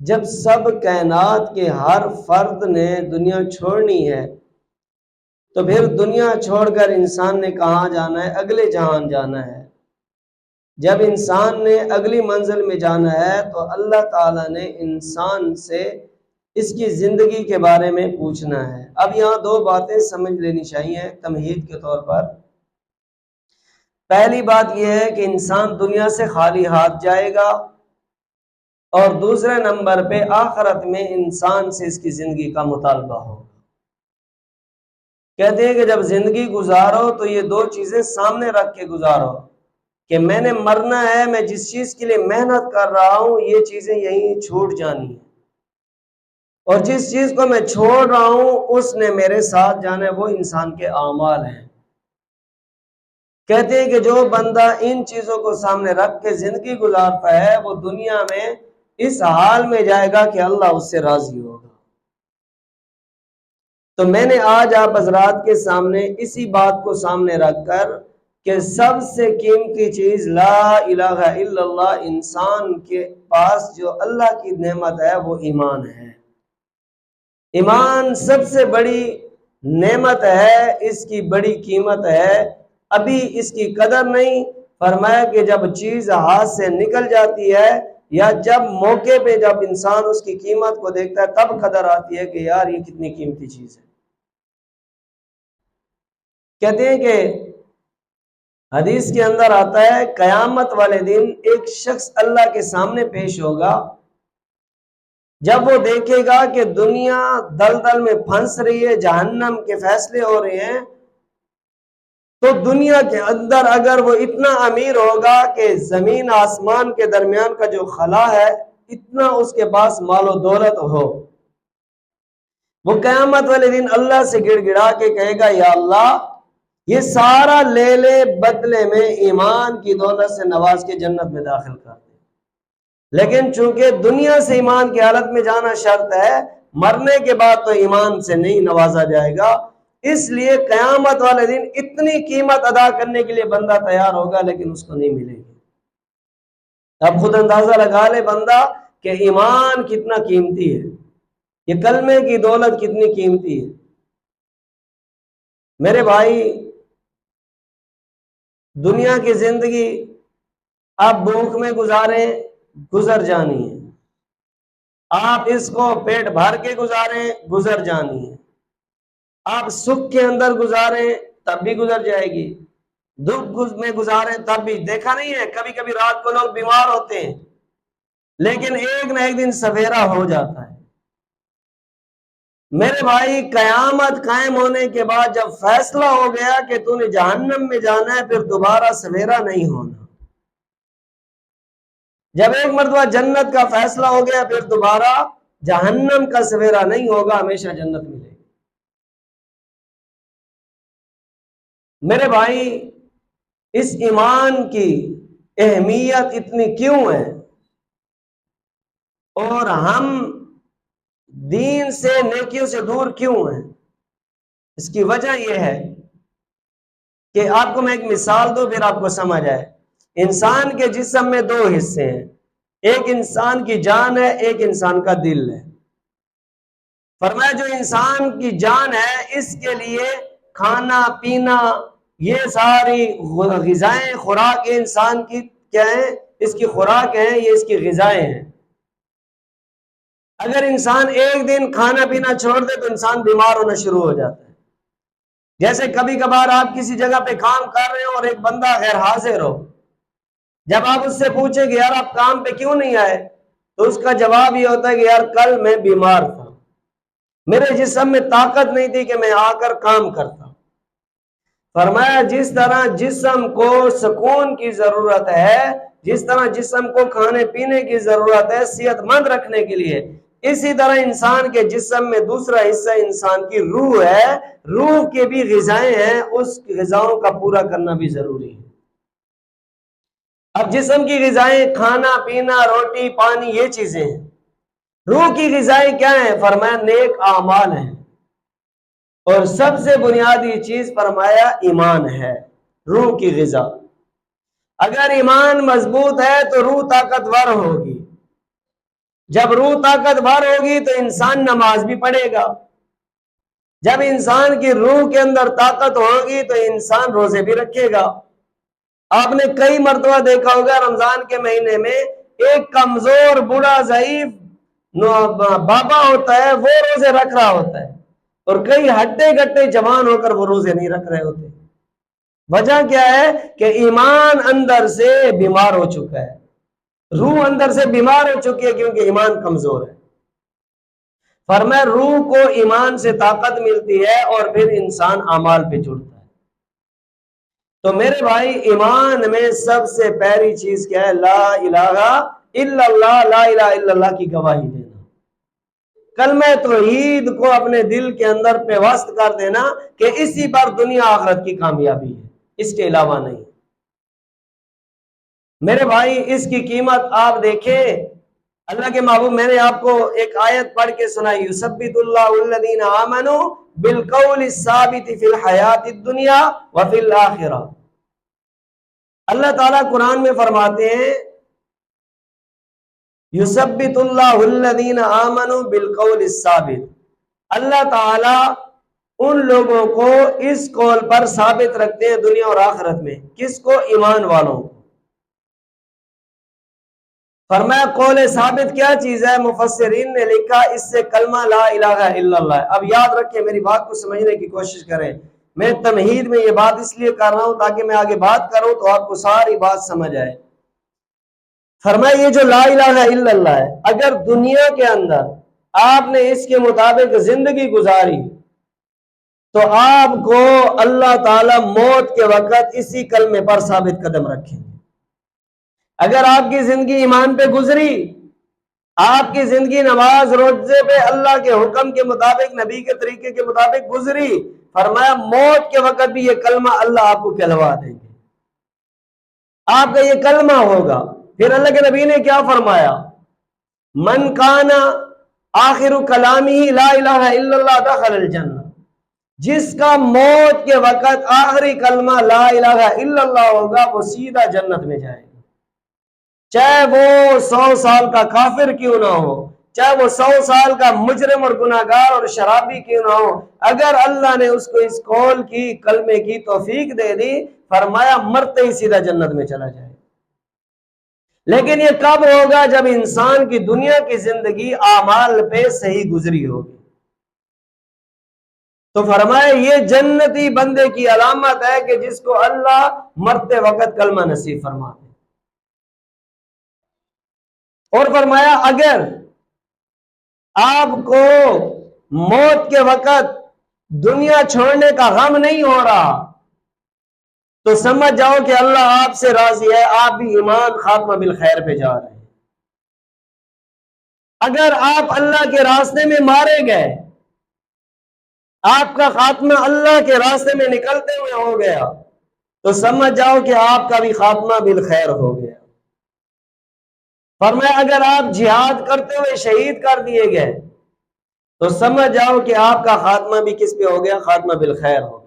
جب سب کائنات کے ہر فرد نے دنیا چھوڑنی ہے تو پھر دنیا چھوڑ کر انسان نے کہاں جانا ہے؟ اگلے جہان جانا ہے۔ جب انسان نے اگلی منزل میں جانا ہے تو اللہ تعالیٰ نے انسان سے اس کی زندگی کے بارے میں پوچھنا ہے۔ اب یہاں دو باتیں سمجھ لینی چاہیے تمہید کے طور پر۔ پہلی بات یہ ہے کہ انسان دنیا سے خالی ہاتھ جائے گا، اور دوسرے نمبر پہ آخرت میں انسان سے اس کی زندگی کا مطالبہ ہوگا۔ کہتے ہیں کہ جب زندگی گزارو تو یہ دو چیزیں سامنے رکھ کے گزارو کہ میں نے مرنا ہے، میں جس چیز کے لیے محنت کر رہا ہوں یہ چیزیں یہیں چھوٹ جانی ہیں، اور جس چیز کو میں چھوڑ رہا ہوں اس نے میرے ساتھ جانا ہے، وہ انسان کے اعمال ہیں۔ کہتے ہیں کہ جو بندہ ان چیزوں کو سامنے رکھ کے زندگی گزارتا ہے وہ دنیا میں اس حال میں جائے گا کہ اللہ اس سے راضی ہوگا۔ تو میں نے آج آپ حضرات کے سامنے اسی بات کو سامنے رکھ کر کہ سب سے قیمتی چیز لا الہ الا اللہ، انسان کے پاس جو اللہ کی نعمت ہے وہ ایمان ہے۔ ایمان سب سے بڑی نعمت ہے، اس کی بڑی قیمت ہے، ابھی اس کی قدر نہیں۔ فرمایا کہ جب چیز ہاتھ سے نکل جاتی ہے یا جب موقع پہ جب انسان اس کی قیمت کو دیکھتا ہے تب قدر آتی ہے کہ یار یہ کتنی قیمتی چیز ہے۔ کہتے ہیں کہ حدیث کے اندر آتا ہے قیامت والے دن ایک شخص اللہ کے سامنے پیش ہوگا، جب وہ دیکھے گا کہ دنیا دلدل میں پھنس رہی ہے، جہنم کے فیصلے ہو رہے ہیں، تو دنیا کے اندر اگر وہ اتنا امیر ہوگا کہ زمین آسمان کے درمیان کا جو خلا ہے اتنا اس کے پاس مال و دولت ہو، وہ قیامت والے دن اللہ سے گڑ گڑا کے کہے گا یا اللہ یہ سارا لے لے، بدلے میں ایمان کی دولت سے نواز کے جنت میں داخل کر دے۔ لیکن چونکہ دنیا سے ایمان کی حالت میں جانا شرط ہے، مرنے کے بعد تو ایمان سے نہیں نوازا جائے گا، اس لیے قیامت والے دن اتنی قیمت ادا کرنے کے لیے بندہ تیار ہوگا لیکن اس کو نہیں ملے گی۔ اب خود اندازہ لگا لے بندہ کہ ایمان کتنا قیمتی ہے، یہ کلمے کی دولت کتنی قیمتی ہے۔ میرے بھائی، دنیا کی زندگی آپ بھوک میں گزاریں گزر جانی ہے، آپ اس کو پیٹ بھر کے گزاریں گزر جانی ہے، آپ سکھ کے اندر گزاریں تب بھی گزر جائے گی، دکھ میں گزاریں تب بھی۔ دیکھا نہیں ہے کبھی کبھی رات کو لوگ بیمار ہوتے ہیں لیکن ایک نہ ایک دن سویرا ہو جاتا ہے۔ میرے بھائی، قیامت قائم ہونے کے بعد جب فیصلہ ہو گیا کہ تو نے جہنم میں جانا ہے پھر دوبارہ سویرا نہیں ہونا۔ جب ایک مرتبہ جنت کا فیصلہ ہو گیا پھر دوبارہ جہنم کا سویرا نہیں ہوگا، ہمیشہ جنت ملے گی۔ میرے بھائی، اس ایمان کی اہمیت اتنی کیوں ہے اور ہم دین سے نیکیوں سے دور کیوں ہیں؟ اس کی وجہ یہ ہے کہ آپ کو میں ایک مثال دوں پھر آپ کو سمجھ آئے۔ انسان کے جسم میں دو حصے ہیں، ایک انسان کی جان ہے، ایک انسان کا دل ہے۔ فرمایا جو انسان کی جان ہے اس کے لیے کھانا پینا یہ ساری غذائیں خوراک انسان کی کیا ہیں؟ اس کی خوراک ہیں، یہ اس کی غذائیں ہیں۔ اگر انسان ایک دن کھانا پینا چھوڑ دے تو انسان بیمار ہونا شروع ہو جاتا ہے۔ جیسے کبھی کبھار آپ کسی جگہ پہ کام کر رہے ہو اور ایک بندہ غیر حاضر ہو، جب آپ اس سے پوچھیں کہ یار آپ کام پہ کیوں نہیں آئے تو اس کا جواب یہ ہوتا ہے کہ یار کل میں بیمار تھا، میرے جسم میں طاقت نہیں تھی کہ میں آ کر کام کرتا۔ فرمایا جس طرح جسم کو سکون کی ضرورت ہے، جس طرح جسم کو کھانے پینے کی ضرورت ہے صحت مند رکھنے کے لیے، اسی طرح انسان کے جسم میں دوسرا حصہ انسان کی روح ہے، روح کے بھی غذائیں ہیں، اس غذاؤں کا پورا کرنا بھی ضروری ہے۔ اب جسم کی غذائیں کھانا پینا روٹی پانی یہ چیزیں ہیں، روح کی غذائیں کیا ہیں؟ فرمایا نیک اعمال ہیں، اور سب سے بنیادی چیز فرمایا ایمان ہے، روح کی غذا۔ اگر ایمان مضبوط ہے تو روح طاقتور ہوگی، جب روح طاقت بھر ہوگی تو انسان نماز بھی پڑھے گا، جب انسان کی روح کے اندر طاقت ہوگی تو انسان روزے بھی رکھے گا۔ آپ نے کئی مرتبہ دیکھا ہوگا رمضان کے مہینے میں ایک کمزور بوڑھا ضعیف بابا ہوتا ہے، وہ روزے رکھ رہا ہوتا ہے، اور کئی ہڈے گٹے جوان ہو کر وہ روزے نہیں رکھ رہے ہوتے۔ وجہ کیا ہے کہ ایمان اندر سے بیمار ہو چکا ہے، روح اندر سے بیمار ہو چکی ہے، کیونکہ ایمان کمزور ہے۔ فرمایا روح کو ایمان سے طاقت ملتی ہے اور پھر انسان اعمال پہ جڑتا ہے۔ تو میرے بھائی ایمان میں سب سے پہلی چیز کیا ہے؟ لا الہ الا اللہ، لا الہ الا اللہ کی گواہی دینا، کلمہ توحید کو اپنے دل کے اندر پیوست کر دینا کہ اسی پر دنیا آخرت کی کامیابی ہے، اس کے علاوہ نہیں۔ میرے بھائی اس کی قیمت آپ دیکھیں، اللہ کے محبوب میں نے آپ کو ایک آیت پڑھ کے سنائی، یثبت اللہ الذین آمنوا بالقول الثابت فی الحیات الدنیا وفی الآخرہ۔ اللہ تعالیٰ قرآن میں فرماتے ہیں یثبت اللہ الذین آمنوا بالقول الثابت، اللہ تعالیٰ ان لوگوں کو اس قول پر ثابت رکھتے ہیں دنیا اور آخرت میں۔ کس کو؟ ایمان والوں کو۔ فرمایا قول ثابت کیا چیز ہے؟ مفسرین نے لکھا اس سے کلمہ لا الہ الا اللہ ہے۔ اب یاد رکھیں، میری بات کو سمجھنے کی کوشش کریں، میں تمہید میں یہ بات اس لیے کر رہا ہوں تاکہ میں آگے بات کروں تو آپ کو ساری بات سمجھ آئے۔ فرمایا یہ جو لا الہ الا اللہ ہے، اگر دنیا کے اندر آپ نے اس کے مطابق زندگی گزاری تو آپ کو اللہ تعالی موت کے وقت اسی کلمے پر ثابت قدم رکھیں گے۔ اگر آپ کی زندگی ایمان پہ گزری، آپ کی زندگی نماز روزے پہ اللہ کے حکم کے مطابق نبی کے طریقے کے مطابق گزری، فرمایا موت کے وقت بھی یہ کلمہ اللہ آپ کو کہلوا دیں گے، آپ کا یہ کلمہ ہوگا۔ پھر اللہ کے نبی نے کیا فرمایا؟ من کان آخر کلامہ لا الہ الا اللہ دخل الجنہ، جس کا موت کے وقت آخری کلمہ لا الہ الا اللہ ہوگا وہ سیدھا جنت میں جائے گا، چاہے وہ 100 سال کا کافر کیوں نہ ہو، چاہے وہ 100 سال کا مجرم اور گناہگار اور شرابی کیوں نہ ہو، اگر اللہ نے اس کو اس قول کی کلمے کی توفیق دے دی، فرمایا مرتے ہی سیدھا جنت میں چلا جائے۔ لیکن یہ کب ہوگا؟ جب انسان کی دنیا کی زندگی اعمال پہ صحیح گزری ہوگی۔ تو فرمایا یہ جنتی بندے کی علامت ہے کہ جس کو اللہ مرتے وقت کلمہ نصیب فرما دے۔ اور فرمایا اگر آپ کو موت کے وقت دنیا چھوڑنے کا غم نہیں ہو رہا تو سمجھ جاؤ کہ اللہ آپ سے راضی ہے، آپ بھی ایمان خاتمہ بالخیر پہ جا رہے ہیں۔ اگر آپ اللہ کے راستے میں مارے گئے، آپ کا خاتمہ اللہ کے راستے میں نکلتے ہوئے ہو گیا تو سمجھ جاؤ کہ آپ کا بھی خاتمہ بالخیر ہو گیا۔ فرمایا اگر آپ جہاد کرتے ہوئے شہید کر دیے گئے تو سمجھ جاؤ کہ آپ کا خاتمہ بھی کس پہ ہو گیا؟ خاتمہ بالخیر ہو گیا۔